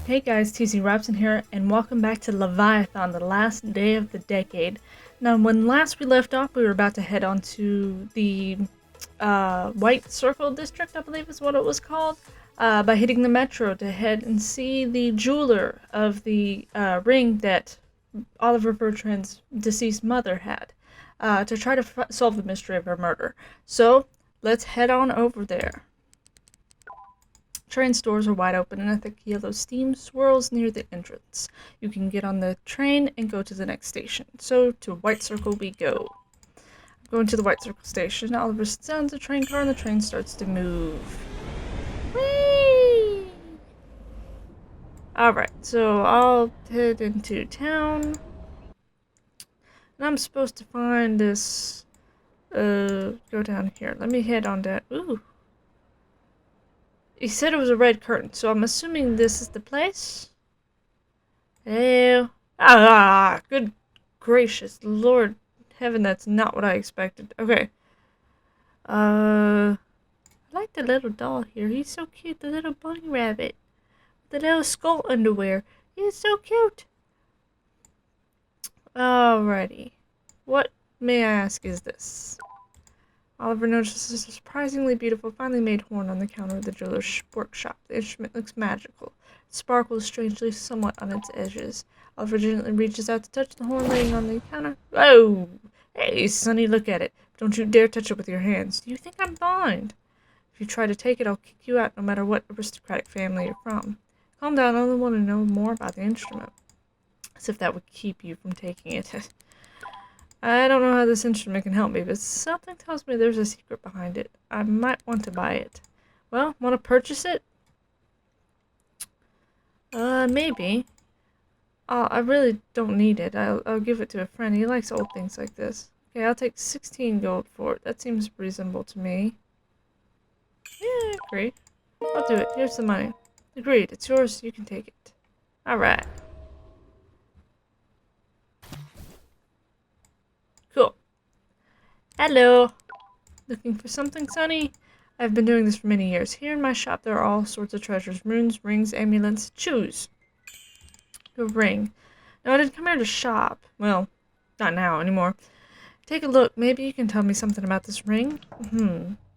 Hey guys, TC Robson here, and welcome back to Leviathan, the last day of the decade. Now, when last we left off, we were about to head on to the White Circle District, I believe is what it was called, by hitting the metro to head and see the jeweler of the ring that Oliver Bertrand's deceased mother had, to try to solve the mystery of her murder. So, let's head on over there. Train stores are wide open and a thick yellow steam swirls near the entrance. You can get on the train and go to the next station. So to White Circle we go. I'm going to the White Circle station. Oliver sits down in the train car and the train starts to move. Whee! Alright, so I'll head into town. And I'm supposed to find this, go down here. Let me head on down. Ooh. He said it was a red curtain, so I'm assuming this is the place. Hello? Good gracious, Lord heaven, that's not what I expected. Okay. I like the little doll here. He's so cute, the little bunny rabbit. The little skull underwear. He's so cute. Alrighty. What, may I ask, is this? Oliver notices a surprisingly beautiful, finely made horn on the counter of the jeweler's workshop. The instrument looks magical. It sparkles strangely somewhat on its edges. Oliver gently reaches out to touch the horn laying on the counter. Whoa! Hey, Sonny, look at it. Don't you dare touch it with your hands. Do you think I'm blind? If you try to take it, I'll kick you out no matter what aristocratic family you're from. Calm down, I only want to know more about the instrument. As if that would keep you from taking it. I don't know how this instrument can help me, but something tells me there's a secret behind it. I might want to buy it. Well, want to purchase it? Maybe. I really don't need it. I'll give it to a friend. He likes old things like this. Okay, I'll take 16 gold for it. That seems reasonable to me. Yeah, I agree. I'll do it. Here's the money. Agreed. It's yours. You can take it. Alright. Cool. Hello. Looking for something, Sonny? I've been doing this for many years. Here in my shop there are all sorts of treasures. Runes, rings, amulets. Choose. A ring. No, I didn't come here to shop. Well, not now anymore. Take a look. Maybe you can tell me something about this ring?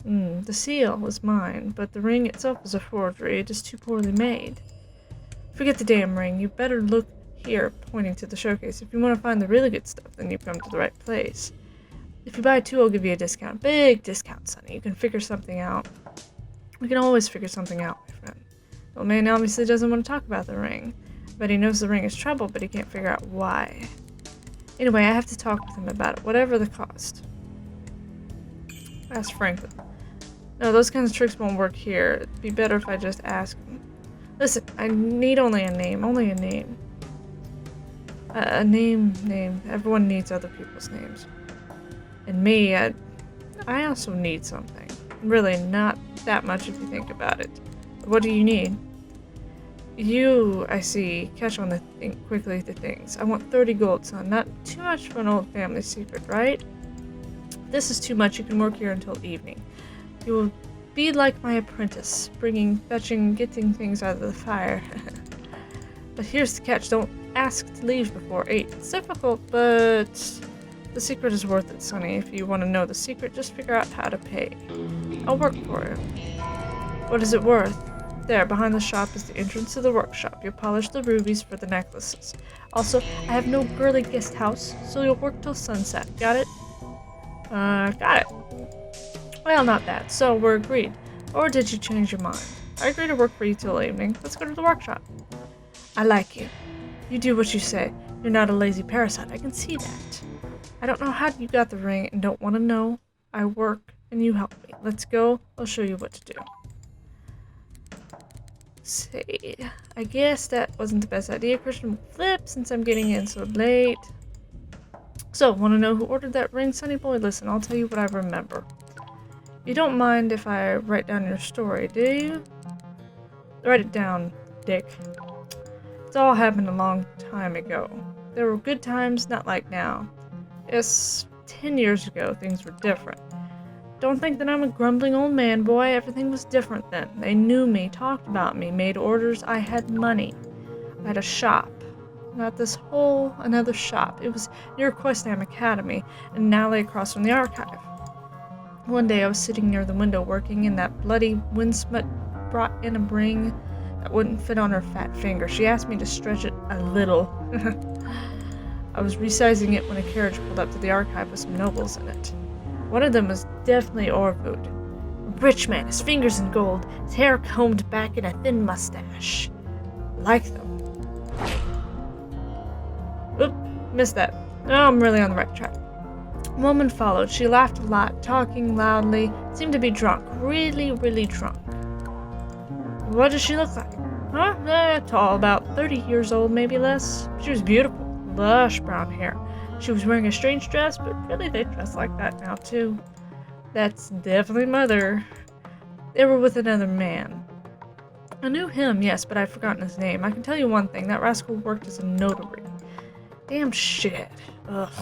The seal is mine, but the ring itself is a forgery. It is too poorly made. Forget the damn ring. You better look here, pointing to the showcase. If you want to find the really good stuff, then you've come to the right place. If you buy two, I'll give you a discount. Big discount, Sonny. You can figure something out. We can always figure something out, my friend. The old man obviously doesn't want to talk about the ring. But he knows the ring is trouble, but he can't figure out why. Anyway, I have to talk with him about it, whatever the cost. Ask Franklin. No, those kinds of tricks won't work here. It'd be better if I just ask him. Listen, I need only a name. Only a name. A name. Everyone needs other people's names. And me, I also need something. Really, not that much if you think about it. What do you need? You, I see, catch on quickly to things. I want 30 gold, son. Not too much for an old family secret, right? If this is too much, you can work here until evening. You will be like my apprentice, fetching, getting things out of the fire. But here's the catch. Don't ask to leave before 8. It's difficult, but the secret is worth it, Sonny. If you want to know the secret, just figure out how to pay. I'll work for it. What is it worth? There, behind the shop is the entrance to the workshop. You'll polish the rubies for the necklaces. Also, I have no girly guest house, so you'll work till sunset. Got it? Got it. Well, not bad. So, we're agreed. Or did you change your mind? I agree to work for you till evening. Let's go to the workshop. I like you. You do what you say. You're not a lazy parasite. I can see that. I don't know how you got the ring and don't want to know. I work and you help me. Let's go. I'll show you what to do. See, I guess that wasn't the best idea. Christian will flip since I'm getting in so late. So, want to know who ordered that ring, Sonny boy? Listen, I'll tell you what I remember. You don't mind if I write down your story, do you? Write it down, Dick. It's all happened a long time ago. There were good times, not like now. Yes, 10 years ago, things were different. Don't think that I'm a grumbling old man, boy. Everything was different then. They knew me, talked about me, made orders. I had money. I had a shop. Got this whole another shop. It was near Questam Academy, and now lay across from the archive. One day I was sitting near the window working, and that bloody windsmut brought in a ring that wouldn't fit on her fat finger. She asked me to stretch it a little. I was resizing it when a carriage pulled up to the archive with some nobles in it. One of them was definitely Orvud. A rich man, his fingers in gold, his hair combed back in a thin mustache. Like them. Oop, missed that. Oh, I'm really on the right track. A woman followed. She laughed a lot, talking loudly, seemed to be drunk. Really, really drunk. What does she look like? Huh? Tall, about 30 years old, maybe less. She was beautiful. Lush brown hair. She was wearing a strange dress, but really they dress like that now too. That's definitely Mother. They were with another man. I knew him, yes, but I'd forgotten his name. I can tell you one thing, that rascal worked as a notary. Damn shit. Ugh.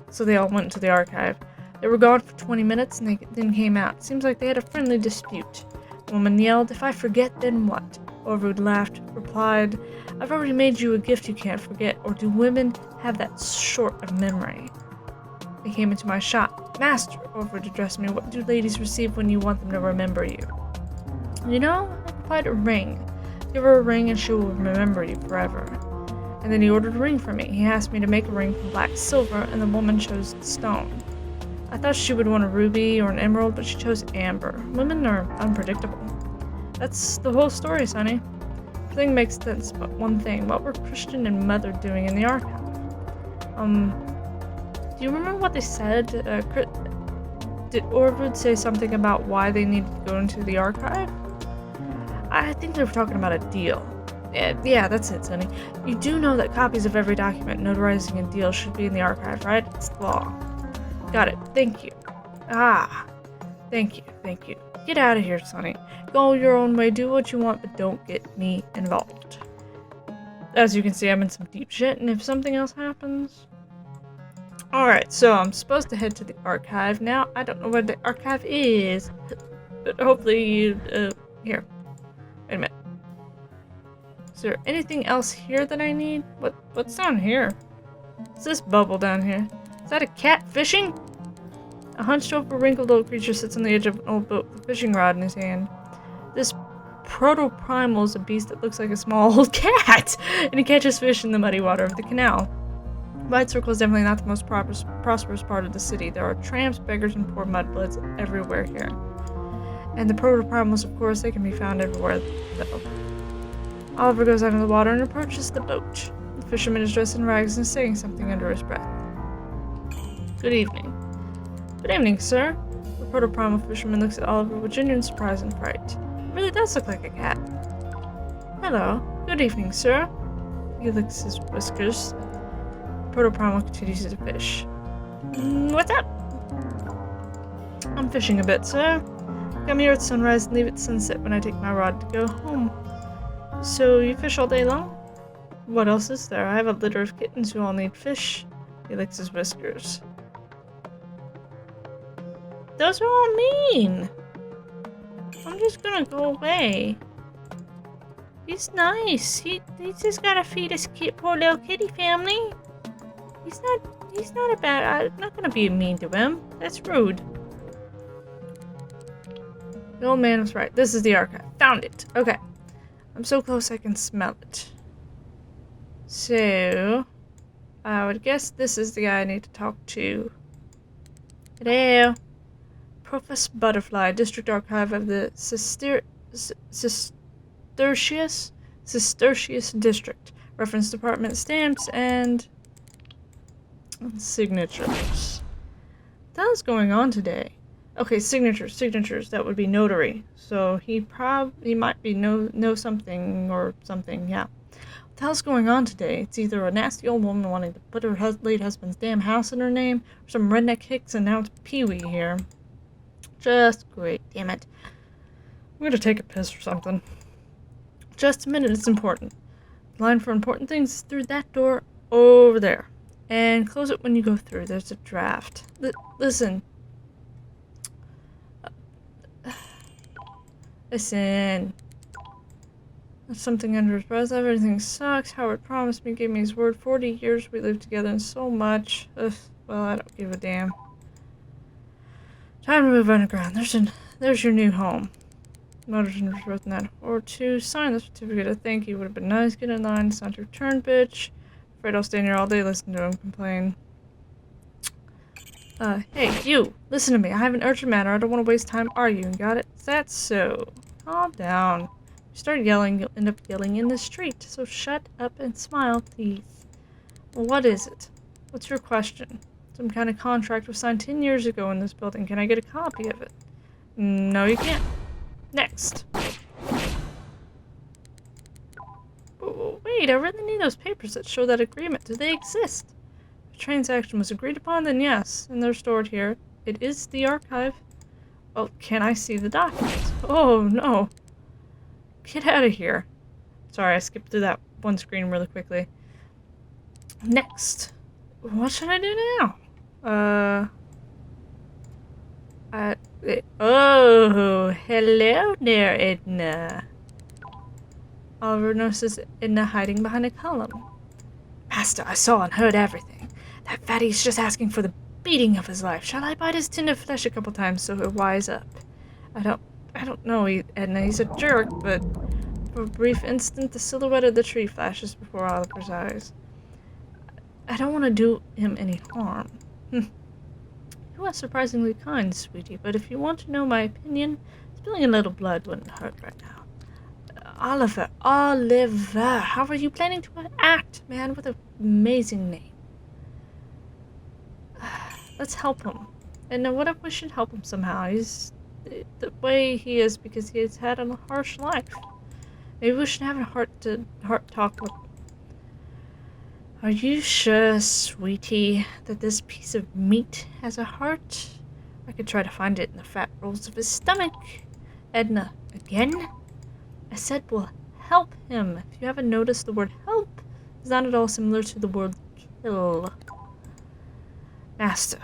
So they all went into the archive. They were gone for 20 minutes and they then came out. Seems like they had a friendly dispute. The woman yelled, "If I forget, then what?" Orvud laughed, replied, "I've already made you a gift you can't forget, or do women have that short of memory?" They came into my shop. "Master," Orvud addressed me, "what do ladies receive when you want them to remember you?" "You know," I replied, "a ring. Give her a ring and she will remember you forever." And then he ordered a ring for me. He asked me to make a ring from black silver, and the woman chose the stone. I thought she would want a ruby or an emerald, but she chose amber. Women are unpredictable. That's the whole story, Sonny. Everything makes sense, but one thing. What were Christian and Mother doing in the archive? Do you remember what they said? Did Orvud say something about why they needed to go into the archive? I think they were talking about a deal. Yeah, that's it, Sonny. You do know that copies of every document notarizing a deal should be in the archive, right? It's the law. Got it. Thank you. Thank you. Get out of here, Sonny. Go your own way, do what you want, but don't get me involved. As you can see, I'm in some deep shit, and if something else happens... Alright, so I'm supposed to head to the archive now. I don't know where the archive is, but hopefully you... here. Wait a minute. Is there anything else here that I need? What's down here? What's this bubble down here? Is that a cat fishing? A hunched over, wrinkled old creature sits on the edge of an old boat with a fishing rod in his hand. This proto-primal is a beast that looks like a small old cat, and he catches fish in the muddy water of the canal. White Circle is definitely not the most prosperous part of the city. There are tramps, beggars, and poor mudbloods everywhere here. And the proto-primals, of course, they can be found everywhere, though. Oliver goes out into the water and approaches the boat. The fisherman is dressed in rags and saying something under his breath. Good evening. Good evening, sir. The proto-primal fisherman looks at Oliver with genuine surprise and fright. It really does look like a cat. Hello. Good evening, sir. He licks his whiskers. The proto-primal continues to fish. What's up? I'm fishing a bit, sir. Come here at sunrise and leave at sunset when I take my rod to go home. So, you fish all day long? What else is there? I have a litter of kittens who all need fish. He licks his whiskers. Those are all mean. I'm just gonna go away. He's nice. He's just gotta feed his poor little kitty family. He's not a bad... I'm not gonna be mean to him. That's rude. The old man was right. This is the archive. Found it. Okay. I'm so close I can smell it. So, I would guess this is the guy I need to talk to. Hello. Professor Butterfly, District Archive of the Cistercius District. Reference department, stamps, and signatures. What hell's going on today? Okay, signatures, that would be notary. So he might be know something or something, yeah. What the hell's going on today? It's either a nasty old woman wanting to put her late husband's damn house in her name, or some redneck hicks, and now it's Pee-wee here. Just great, damn it. I'm gonna take a piss or something. Just a minute, it's important. The line for important things is through that door over there. And close it when you go through. There's a draft. Listen. Listen. There's something under his breath. Everything sucks. Howard promised me, gave me his word. 40 years we lived together and so much. Ugh, well, I don't give a damn. Time to move underground. There's your new home. Motors and written that. Or two, sign the certificate of thank you. Would have been nice. Get in line. It's not your turn, bitch. Afraid I'll stay in here all day, listen to him complain. Hey, you! Listen to me. I have an urgent matter. I don't want to waste time arguing. Got it? Is that so? Calm down. If you start yelling, you'll end up yelling in the street. So shut up and smile, please. Well, what is it? What's your question? Some kind of contract was signed 10 years ago in this building. Can I get a copy of it? No, you can't. Next. Wait, I really need those papers that show that agreement. Do they exist? If the transaction was agreed upon, then yes. And they're stored here. It is the archive. Oh, can I see the documents? Oh, no. Get out of here. Sorry, I skipped through that one screen really quickly. Next. What should I do now? Oh, hello there, Edna. Oliver notices Edna hiding behind a column. Master, I saw and heard everything. That fatty's just asking for the beating of his life. Shall I bite his tender flesh a couple times so he'll wise up? I don't know, Edna. He's a jerk, but for a brief instant, the silhouette of the tree flashes before Oliver's eyes. I don't want to do him any harm. You are surprisingly kind, sweetie, but if you want to know my opinion, spilling a little blood wouldn't hurt right now. Oliver, how are you planning to act, man? What an amazing name. Let's help him. And what if we should help him somehow? He's the way he is because he's had a harsh life. Maybe we should have a heart talk with him. Are you sure, sweetie, that this piece of meat has a heart? I could try to find it in the fat rolls of his stomach. Edna, again? I said we'll help him. If you haven't noticed, the word help is not at all similar to the word kill. Master,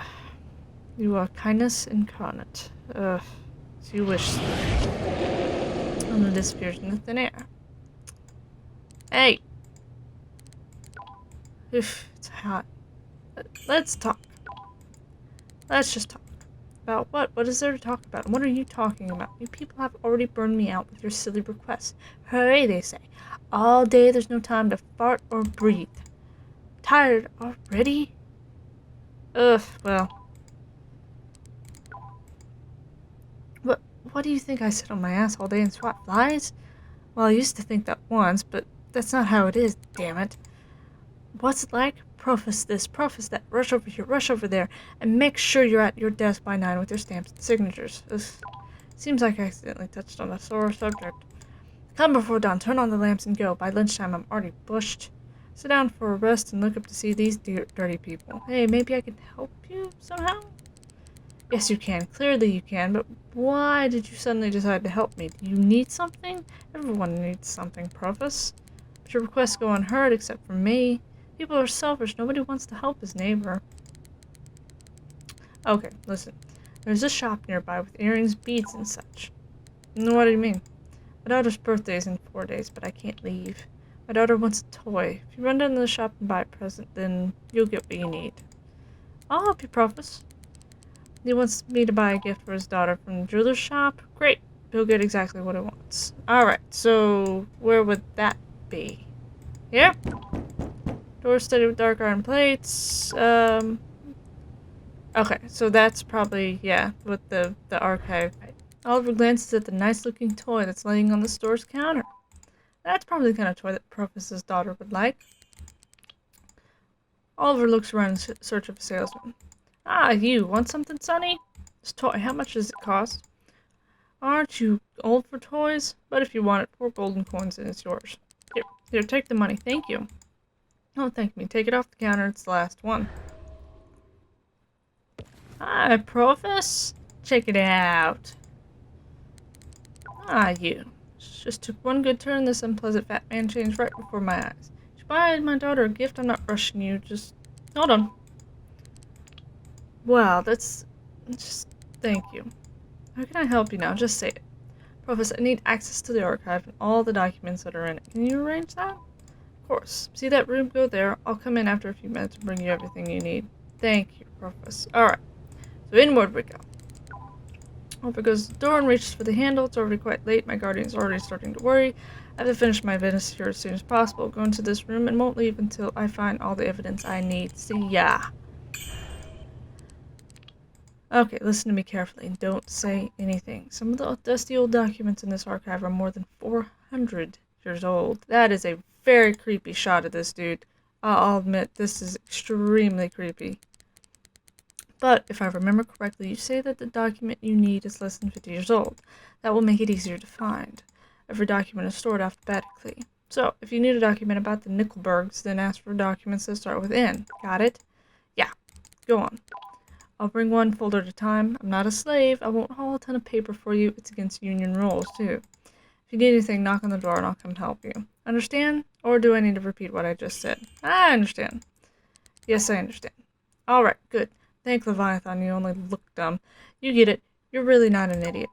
you are kindness incarnate. As you wish. And it disappears in the thin air. Hey! Oof, it's hot. Let's talk. Let's just talk. About what? What is there to talk about? What are you talking about? You people have already burned me out with your silly requests. Hooray, they say. All day there's no time to fart or breathe. Tired already? Ugh, well. What do you think I sit on my ass all day and swat flies? Well, I used to think that once, but that's not how it is, damn it. What's it like? Preface this, preface that, rush over here, rush over there, and make sure you're at your desk by 9 with your stamps and signatures. Ugh. Seems like I accidentally touched on a sore subject. Come before dawn, turn on the lamps and go. By lunchtime, I'm already bushed. Sit down for a rest and look up to see these dirty people. Hey, maybe I can help you somehow? Yes, you can. Clearly you can, but why did you suddenly decide to help me? Do you need something? Everyone needs something, Preface. But your requests go unheard except for me. People are selfish. Nobody wants to help his neighbor. Okay, listen. There's a shop nearby with earrings, beads, and such. What do you mean? My daughter's birthday is in 4 days, but I can't leave. My daughter wants a toy. If you run down to the shop and buy a present, then you'll get what you need. I'll help you, Preface. He wants me to buy a gift for his daughter from the jeweler's shop. Great. He'll get exactly what he wants. Alright, so where would that be? Here? Door studded with dark iron plates. Okay, so that's probably, yeah, with the archive. Oliver glances at the nice-looking toy that's laying on the store's counter. That's probably the kind of toy that Preface's daughter would like. Oliver looks around in search of a salesman. Ah, you want something, Sonny? This toy, how much does it cost? Aren't you old for toys? But if you want it, 4 golden coins and it's yours. Here, take the money. Thank you. Oh, thank me. Take it off the counter. It's the last one. Hi, Profess. Check it out. Ah, you. Just took one good turn. This unpleasant fat man changed right before my eyes. Should buy my daughter a gift? I'm not rushing you. Just hold on. Wow, that's just thank you. How can I help you now? Just say it. Professor, I need access to the archive and all the documents that are in it. Can you arrange that? Of course. See that room? Go there. I'll come in after a few minutes and bring you everything you need. Thank you, Professor. Alright. So inward we go. Over goes the door and reaches for the handle. It's already quite late. My guardian's already starting to worry. I have to finish my business here as soon as possible. Go into this room and won't leave until I find all the evidence I need. See ya. Okay, listen to me carefully and don't say anything. Some of the dusty old documents in this archive are more than 400 years old. That is a very creepy shot of this dude. I'll admit, this is extremely creepy. But, if I remember correctly, you say that the document you need is less than 50 years old. That will make it easier to find. Every document is stored alphabetically. So, if you need a document about the Nickelbergs, then ask for documents that start with N. Got it? Yeah. Go on. I'll bring one folder at a time. I'm not a slave. I won't haul a ton of paper for you. It's against union rules, too. If you need anything, knock on the door and I'll come help you. Understand? Or do I need to repeat what I just said? I understand. Yes, I understand. Alright, good. Thank Leviathan, you only look dumb. You get it. You're really not an idiot.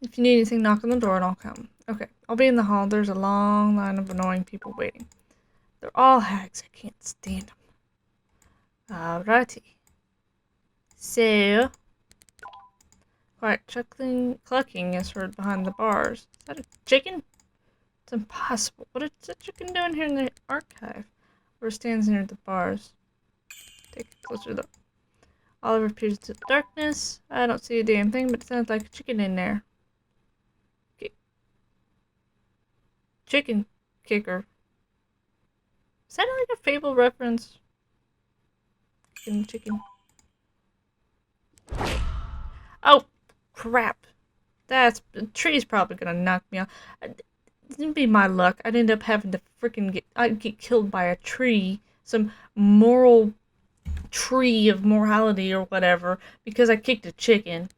If you need anything, knock on the door and I'll come. Okay, I'll be in the hall. There's a long line of annoying people waiting. They're all hags. I can't stand them. Alrighty. So, quiet clucking is heard behind the bars. Is that a chicken? It's impossible. What is that chicken doing here in the archive? Or stands near the bars? Take a closer look. Oliver peers into the darkness. I don't see a damn thing, but it sounds like a chicken in there. Chicken kicker. Is that like a Fable reference? Chicken. Oh, crap. The tree's probably gonna knock me off. It'd be my luck. I'd end up having to I'd get killed by a tree. Some moral tree of morality or whatever, because I kicked a chicken.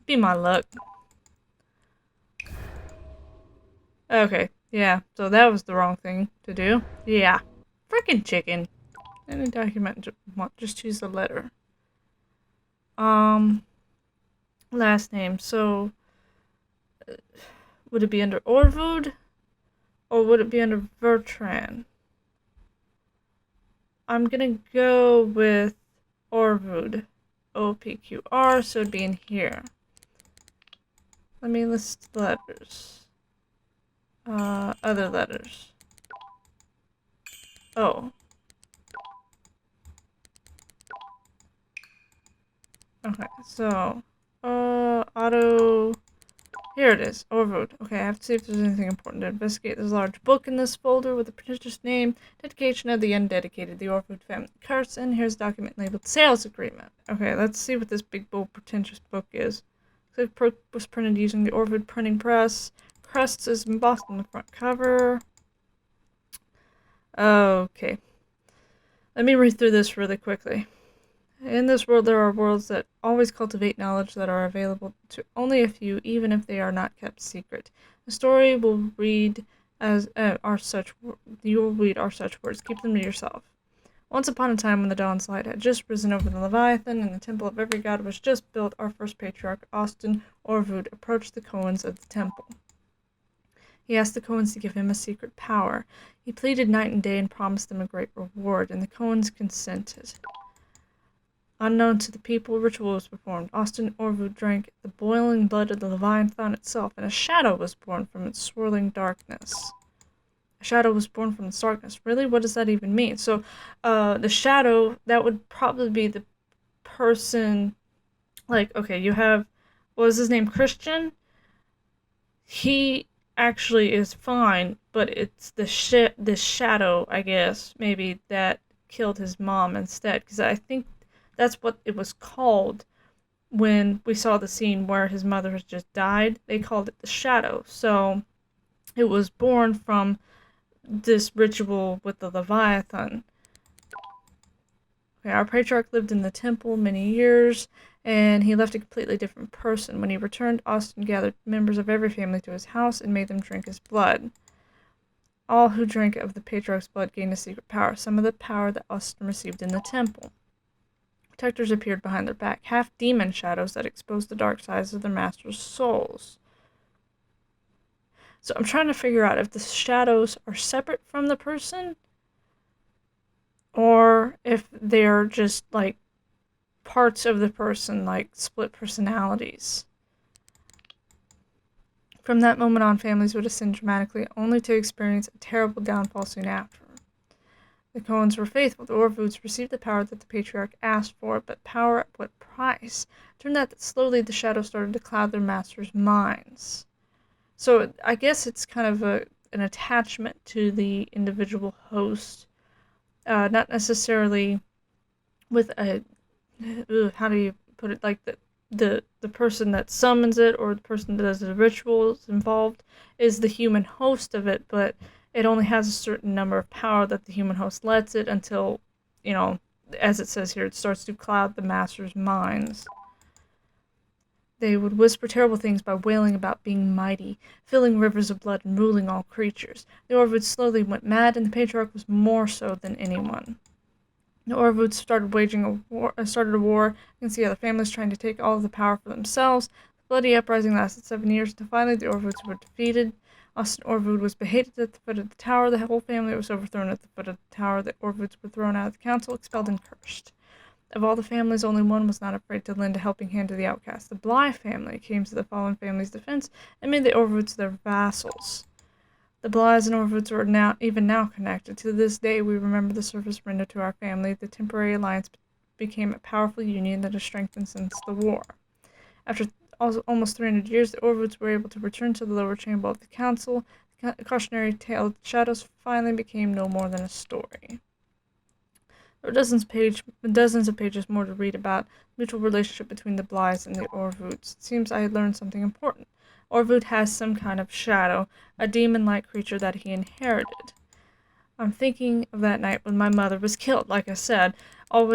Be my luck. Okay, yeah, so that was the wrong thing to do. Yeah, frickin' chicken. Any document, just choose the letter. Last name, so would it be under Orvud, or would it be under Bertrand? I'm gonna go with Orvud. OPQR, so it'd be in here. Let me list the letters. Other letters. Oh. Okay, so, auto, here it is, Orvud. Okay, I have to see if there's anything important to investigate. There's a large book in this folder with a pretentious name, dedication of the undedicated, the Orvud family curse, and here's a document labeled sales agreement. Okay, let's see what this big, bold, pretentious book is. The book was printed using the Orvud printing press. Crest is embossed on the front cover. Okay. Let me read through this really quickly. In this world, there are worlds that always cultivate knowledge that are available to only a few, even if they are not kept secret. The story will read as you'll read our such words. Keep them to yourself. Once upon a time, when the dawn's light had just risen over the Leviathan and the temple of every god was just built, our first patriarch, Austin Orvud, approached the Cohens of the temple. He asked the Cohens to give him a secret power. He pleaded night and day and promised them a great reward, and the Cohens consented. Unknown to the people, ritual was performed. Austin Orvud drank the boiling blood of the Leviathan itself, and a shadow was born from its swirling darkness. A shadow was born from its darkness. Really? What does that even mean? So, the shadow, that would probably be the person, like, okay, you have, what was his name, Christian? He actually is fine, but it's the shadow, I guess, maybe, that killed his mom instead, because I think that's what it was called when we saw the scene where his mother has just died. They called it the shadow. So it was born from this ritual with the Leviathan. Okay, our patriarch lived in the temple many years, and he left a completely different person. When he returned, Austin gathered members of every family to his house and made them drink his blood. All who drank of the patriarch's blood gained a secret power, some of the power that Austin received in the temple. Protectors appeared behind their back, half-demon shadows that exposed the dark sides of their master's souls. So I'm trying to figure out if the shadows are separate from the person, or if they're just, like, parts of the person, like split personalities. From that moment on, families would ascend dramatically, only to experience a terrible downfall soon after. The Cohens were faithful. The Orvoods received the power that the patriarch asked for, but power at what price? It turned out that slowly the shadows started to cloud their masters' minds. So I guess it's kind of an attachment to the individual host, not necessarily with a, how do you put it, like the person that summons it or the person that does the rituals involved is the human host of it, but it only has a certain number of power that the human host lets it until, as it says here, it starts to cloud the master's minds. They would whisper terrible things by wailing about being mighty, filling rivers of blood and ruling all creatures. The Orvoods slowly went mad, and the patriarch was more so than anyone. The Orvoods started a war against the other families, trying to take all of the power for themselves. The bloody uprising lasted 7 years, until finally the Orvoods were defeated. Austin Orvood was beheaded at the foot of the tower. The whole family was overthrown at the foot of the tower. The Orvoods were thrown out of the council, expelled, and cursed. Of all the families, only one was not afraid to lend a helping hand to the outcast. The Bly family came to the fallen family's defense and made the Orvoods their vassals. The Blys and Orvoods were now connected. To this day, we remember the service rendered to our family. The temporary alliance became a powerful union that has strengthened since the war. After almost 300 years, the Orvoods were able to return to the lower chamber of the council. The cautionary tale of the shadows finally became no more than a story. There are dozens of pages more to read about the mutual relationship between the Blys and the Orvoods. It seems I had learned something important. Orvood has some kind of shadow, a demon-like creature that he inherited. I'm thinking of that night when my mother was killed. Like I said, I'll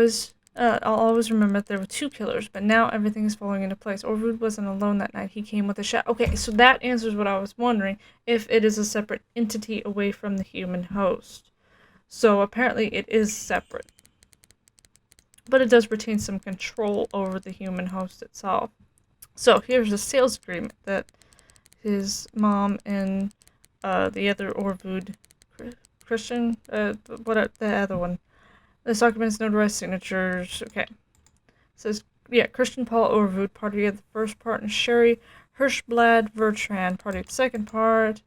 always remember that there were two killers, but now everything is falling into place. Orvood wasn't alone that night. He came with a shadow. Okay, so that answers what I was wondering, if it is a separate entity away from the human host. So apparently it is separate. But it does retain some control over the human host itself. So here's a sales agreement that his mom and the other Orvood, Christian, the other one. This document is notarized signatures. Okay. It says, Christian Paul Orvood, party of the first part, and Sherry Hirschblad Vertran, party of the second part.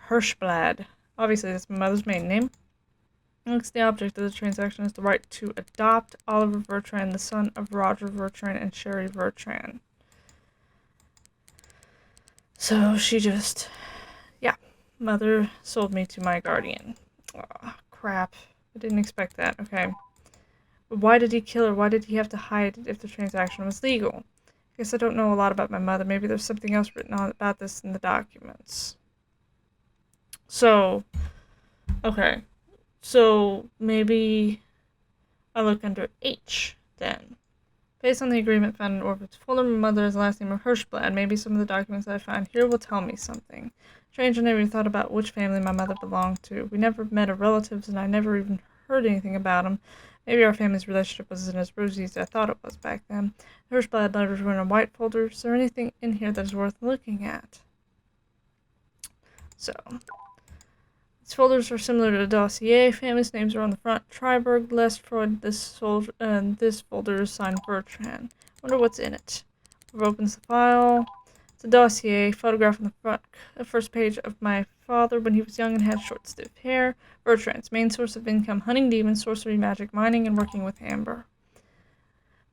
Hirschblad. Obviously, that's my mother's maiden name. Next, the object of the transaction is the right to adopt Oliver Vertran, the son of Roger Vertran and Sherry Vertran. So she just, mother sold me to my guardian. Oh, crap. I didn't expect that. Okay. But why did he kill her? Why did he have to hide it if the transaction was legal? I guess I don't know a lot about my mother. Maybe there's something else written about this in the documents. So, okay. So, maybe I look under H, then. Based on the agreement found in Orvood's folder, my mother has the last name of Hirschblad. Maybe some of the documents I find here will tell me something. Strange, I never even thought about which family my mother belonged to. We never met her relatives, and I never even heard anything about them. Maybe our family's relationship wasn't as rosy as I thought it was back then. The Hirschblad letters were in a white folder. Is there anything in here that is worth looking at? So, these folders are similar to a dossier. Families' names are on the front. Triberg, Lestfreud, this folder is signed Bertrand. Wonder what's in it. Whoever opens the file. It's a dossier. Photograph on the first page of my father when he was young and had short, stiff hair. Bertrand's main source of income: hunting demons, sorcery, magic, mining, and working with amber.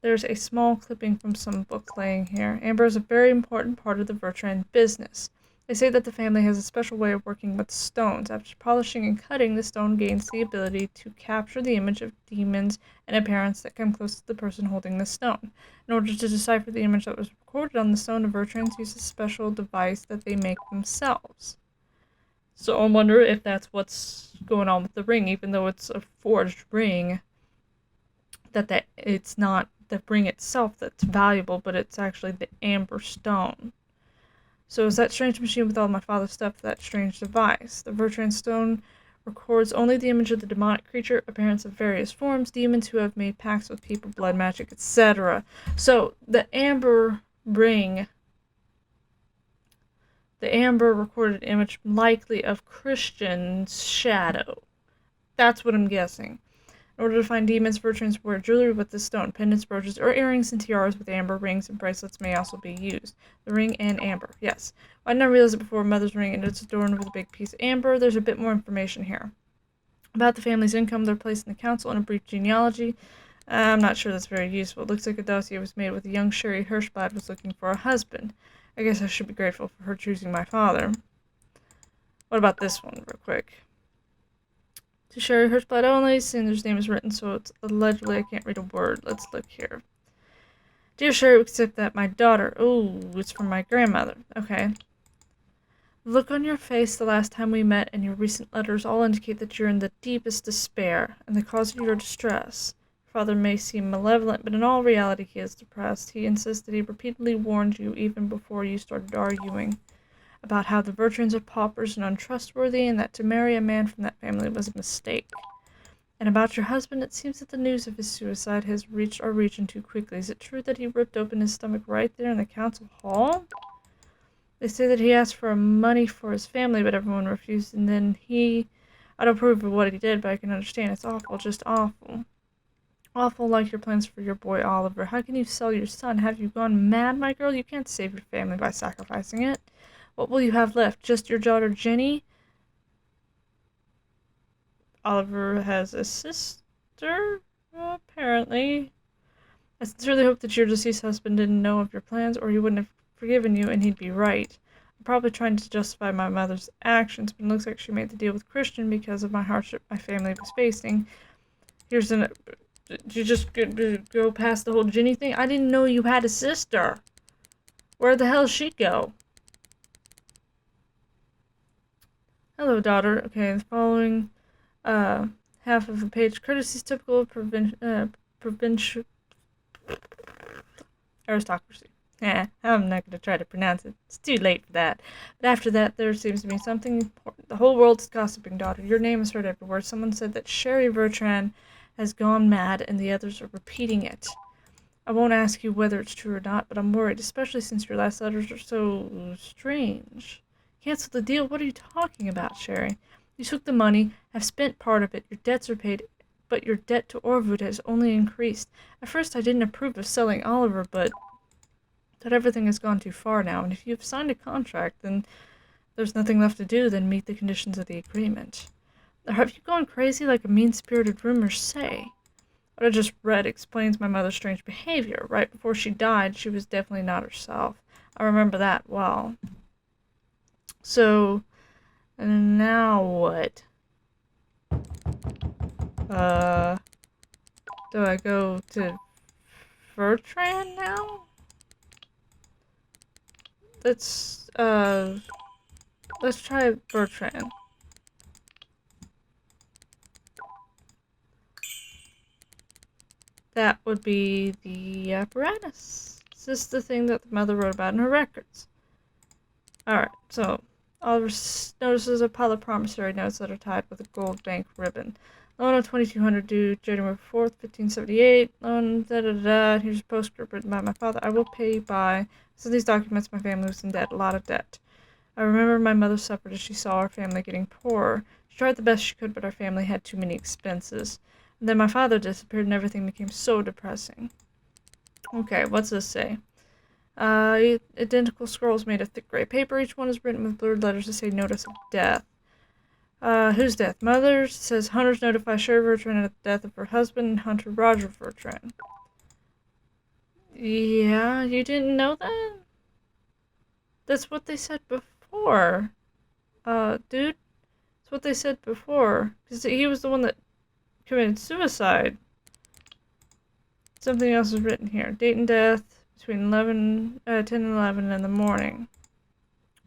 There's a small clipping from some book laying here. Amber is a very important part of the Bertrand business. They say that the family has a special way of working with stones. After polishing and cutting, the stone gains the ability to capture the image of demons and appearance that come close to the person holding the stone. In order to decipher the image that was recorded on the stone, the Bertrands use a special device that they make themselves. So I wonder if that's what's going on with the ring, even though it's a forged ring, that it's not the ring itself that's valuable, but it's actually the amber stone. So is that strange machine with all my father's stuff that strange device? The Bertrand stone records only the image of the demonic creature, appearance of various forms, demons who have made pacts with people, blood magic, etc. So the amber ring The amber recorded image likely of Christian's shadow. That's what I'm guessing. In order to find demons, virtues wear jewelry with this stone. Pendants, brooches, or earrings and tiaras with amber rings and bracelets may also be used. The ring and amber. Yes. I didn't realize it before. Mother's ring, and it's adorned with a big piece of amber. There's a bit more information here. About the family's income, their place in the council, and a brief genealogy. I'm not sure that's very useful. It looks like a dossier was made with a young Sherry Hirschblad was looking for a husband. I guess I should be grateful for her choosing my father. What about this one, real quick? To Sherry Hirschblad only, Sanders' name is written, so it's allegedly I can't read a word. Let's look here. Dear Sherry, accept that my daughter. Oh, it's from my grandmother. Okay. The look on your face the last time we met and your recent letters all indicate that you're in the deepest despair, and the cause of your distress. Your father may seem malevolent, but in all reality he is depressed. He insists that he repeatedly warned you even before you started arguing about how the Bertrands are paupers and untrustworthy, and that to marry a man from that family was a mistake. And about your husband, it seems that the news of his suicide has reached our region too quickly. Is it true that he ripped open his stomach right there in the council hall? They say that he asked for money for his family, but everyone refused, and then I don't approve of what he did, but I can understand. It's awful, just awful. Awful like your plans for your boy Oliver. How can you sell your son? Have you gone mad, my girl? You can't save your family by sacrificing it. What will you have left? Just your daughter Jenny? Oliver has a sister? Apparently. I sincerely hope that your deceased husband didn't know of your plans, or he wouldn't have forgiven you, and he'd be right. I'm probably trying to justify my mother's actions, but it looks like she made the deal with Christian because of my hardship my family was facing. Here's an... Did you just go past the whole Jenny thing? I didn't know you had a sister. Where the hell did she go? Hello, daughter. Okay, the following half of the page. Courtesy is typical of provincial aristocracy. I'm not going to try to pronounce it. It's too late for that. But after that, there seems to be something important. The whole world is gossiping, daughter. Your name is heard everywhere. Someone said that Sherry Bertrand has gone mad, and the others are repeating it. I won't ask you whether it's true or not, but I'm worried, especially since your last letters are so strange. Cancel the deal? What are you talking about, Sherry? You took the money, have spent part of it, your debts are paid, but your debt to Orvud has only increased. At first I didn't approve of selling Oliver, but everything has gone too far now, and if you've signed a contract, then there's nothing left to do than meet the conditions of the agreement. Have you gone crazy like a mean-spirited rumors say? What I just read explains my mother's strange behavior. Right before she died, she was definitely not herself. I remember that well. So, and now what? Do I go to Bertrand now? Let's try Bertrand. That would be the apparatus. Is this the thing that the mother wrote about in her records? Alright, so Oliver notices a pile of promissory notes that are tied with a gold bank ribbon. Loan of $2,200 due January 4th, 1578. Loan, da-da-da. Here's a postscript written by my father. I will pay by... So these documents, my family was in debt, a lot of debt. I remember my mother suffered as she saw our family getting poorer. She tried the best she could, but our family had too many expenses. And then my father disappeared and everything became so depressing. Okay, what's this say? Identical scrolls made of thick gray paper. Each one is written with blurred letters to say notice of death. Whose death? Mother's. It says hunters notify Sherry Bertrand of the death of her husband and hunter Roger Bertrand. Yeah, you didn't know that? That's what they said before. Dude. That's what they said before. Because he was the one that committed suicide. Something else is written here. Date and death between 10 and 11 in the morning.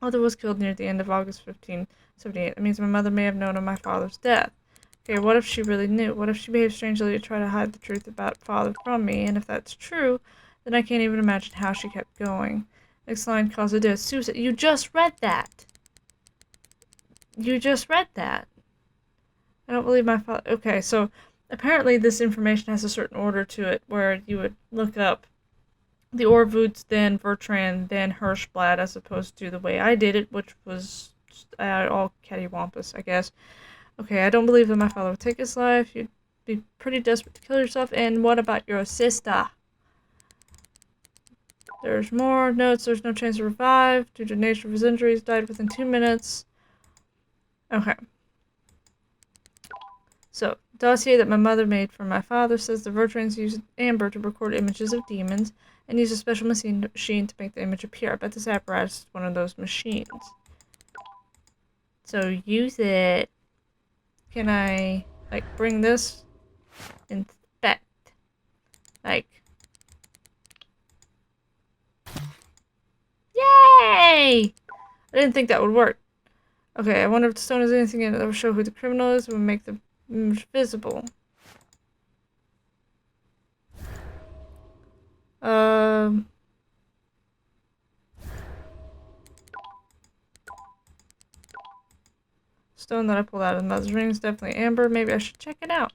Mother was killed near the end of August 1578. That means my mother may have known of my father's death. Okay, what if she really knew? What if she behaved strangely to try to hide the truth about father from me? And if that's true, then I can't even imagine how she kept going. Next line, cause of death, suicide. You just read that! You just read that. I don't believe my father... Okay, so apparently this information has a certain order to it where you would look up the Orvoots, then Vertran, then Hirschblad, as opposed to the way I did it, which was all cattywampus, I guess. Okay, I don't believe that my father would take his life. You'd be pretty desperate to kill yourself. And what about your sister? There's more notes. There's no chance to revive. Due to the nature of his injuries, died within 2 minutes. Okay. So, dossier that my mother made for my father says the Vertrans used amber to record images of demons and use a special machine to make the image appear. I bet this apparatus is one of those machines. So, use it. Can I, like, bring this? Inspect. Like. Yay! I didn't think that would work. Okay, I wonder if the stone has anything in it that will show who the criminal is and will make the image visible. Stone that I pulled out of the mother's ring is definitely amber. Maybe I should check it out.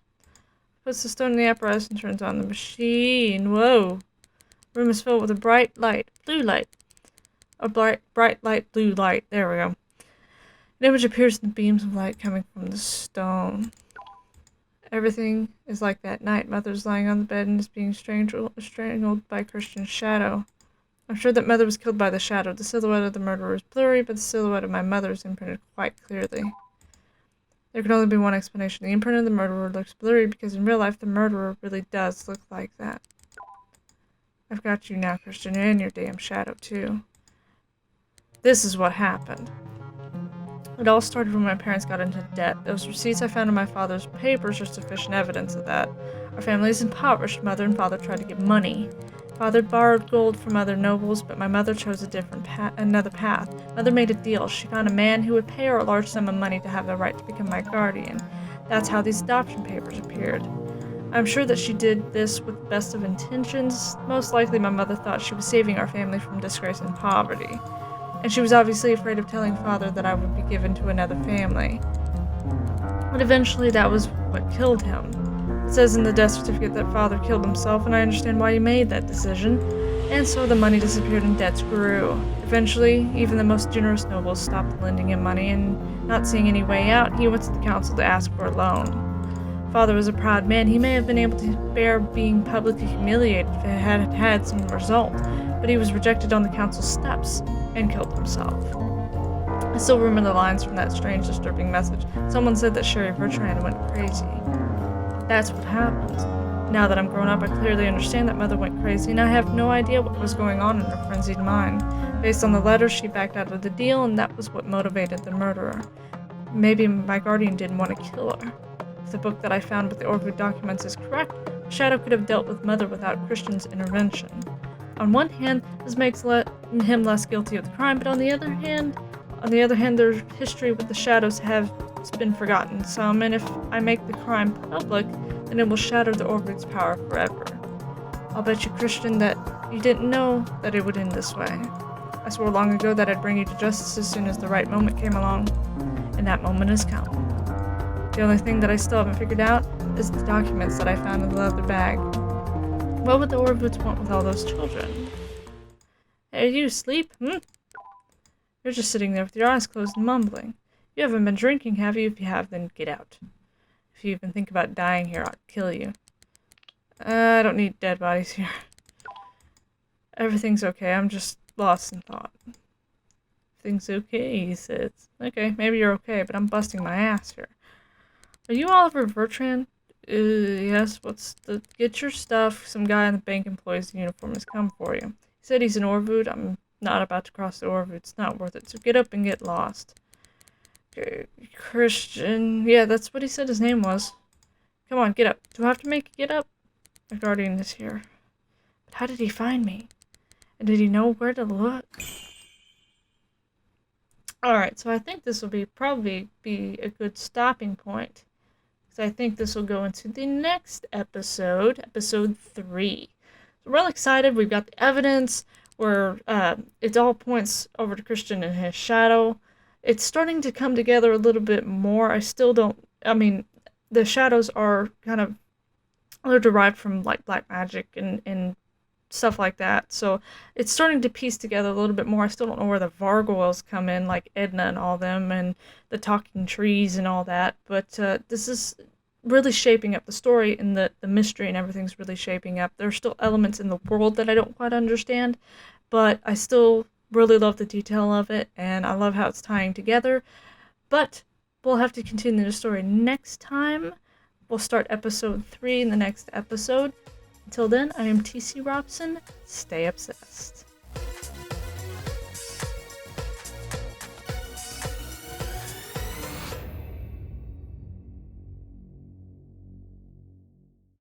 Puts the stone in the apparatus and turns on the machine. Whoa. Room is filled with a bright light. Blue light. A bright light, blue light. There we go. An image appears in the beams of light coming from the stone. Everything is like that night. Mother's lying on the bed and is being strangled by Christian's shadow. I'm sure that Mother was killed by the shadow. The silhouette of the murderer is blurry, but the silhouette of my mother is imprinted quite clearly. There can only be one explanation. The imprint of the murderer looks blurry because in real life the murderer really does look like that. I've got you now, Christian, and your damn shadow, too. This is what happened. It all started when my parents got into debt. Those receipts I found in my father's papers are sufficient evidence of that. Our family is impoverished. Mother and father tried to get money. Father borrowed gold from other nobles, but my mother chose another path. Mother made a deal. She found a man who would pay her a large sum of money to have the right to become my guardian. That's how these adoption papers appeared. I'm sure that she did this with the best of intentions. Most likely my mother thought she was saving our family from disgrace and poverty. And she was obviously afraid of telling father that I would be given to another family. But eventually that was what killed him. It says in the death certificate that father killed himself, and I understand why he made that decision. And so the money disappeared and debts grew. Eventually, even the most generous nobles stopped lending him money, and not seeing any way out, he went to the council to ask for a loan. Father was a proud man. He may have been able to bear being publicly humiliated if it had had some result, but he was rejected on the council steps and killed himself. I still remember the lines from that strange, disturbing message. Someone said that Sherry Bertrand went crazy. That's what happened. Now that I'm grown up, I clearly understand that Mother went crazy, and I have no idea what was going on in her frenzied mind. Based on the letter, she backed out of the deal, and that was what motivated the murderer. Maybe my guardian didn't want to kill her. If the book that I found with the Orvoot documents is correct, Shadow could have dealt with Mother without Christian's intervention. On one hand, this makes him less guilty of the crime, but on the other hand, their history with the Shadows has been forgotten some, and if I make the crime public, then it will shatter the Orvoot's power forever. I'll bet you, Christian, that you didn't know that it would end this way. I swore long ago that I'd bring you to justice as soon as the right moment came along, and that moment has come. The only thing that I still haven't figured out is the documents that I found in the leather bag. What would the Orvoots want with all those children? Hey, are you asleep? You're just sitting there with your eyes closed and mumbling. You haven't been drinking, have you? If you have, then get out. If you even think about dying here, I'll kill you. I don't need dead bodies here. Everything's okay, I'm just lost in thought. Everything's okay, he says. Okay, maybe you're okay, but I'm busting my ass here. Are you Oliver Bertrand? Yes, get your stuff. Some guy in the bank employee's uniform has come for you. He said he's an Orvoot. I'm not about to cross the Orvoot. It's not worth it, so get up and get lost. Christian. Yeah, that's what he said his name was. Come on, get up. Do I have to make you get up? My guardian is here. But how did he find me? And did he know where to look? Alright, so I think this will probably be a good stopping point. Because I think this will go into the next episode, episode 3. So we're all excited. We've got the evidence where it all points over to Christian and his shadow. It's starting to come together a little bit more. The shadows are they're derived from like black magic and stuff like that. So it's starting to piece together a little bit more. I still don't know where the Vargoyles come in, like Edna and all them, and the talking trees and all that. But this is really shaping up the story, and the mystery and everything's really shaping up. There's still elements in the world that I don't quite understand, but I still really love the detail of it, and I love how it's tying together. But we'll have to continue the story next time. We'll start episode 3 in the next episode. Until then, I am TC Robson. Stay obsessed.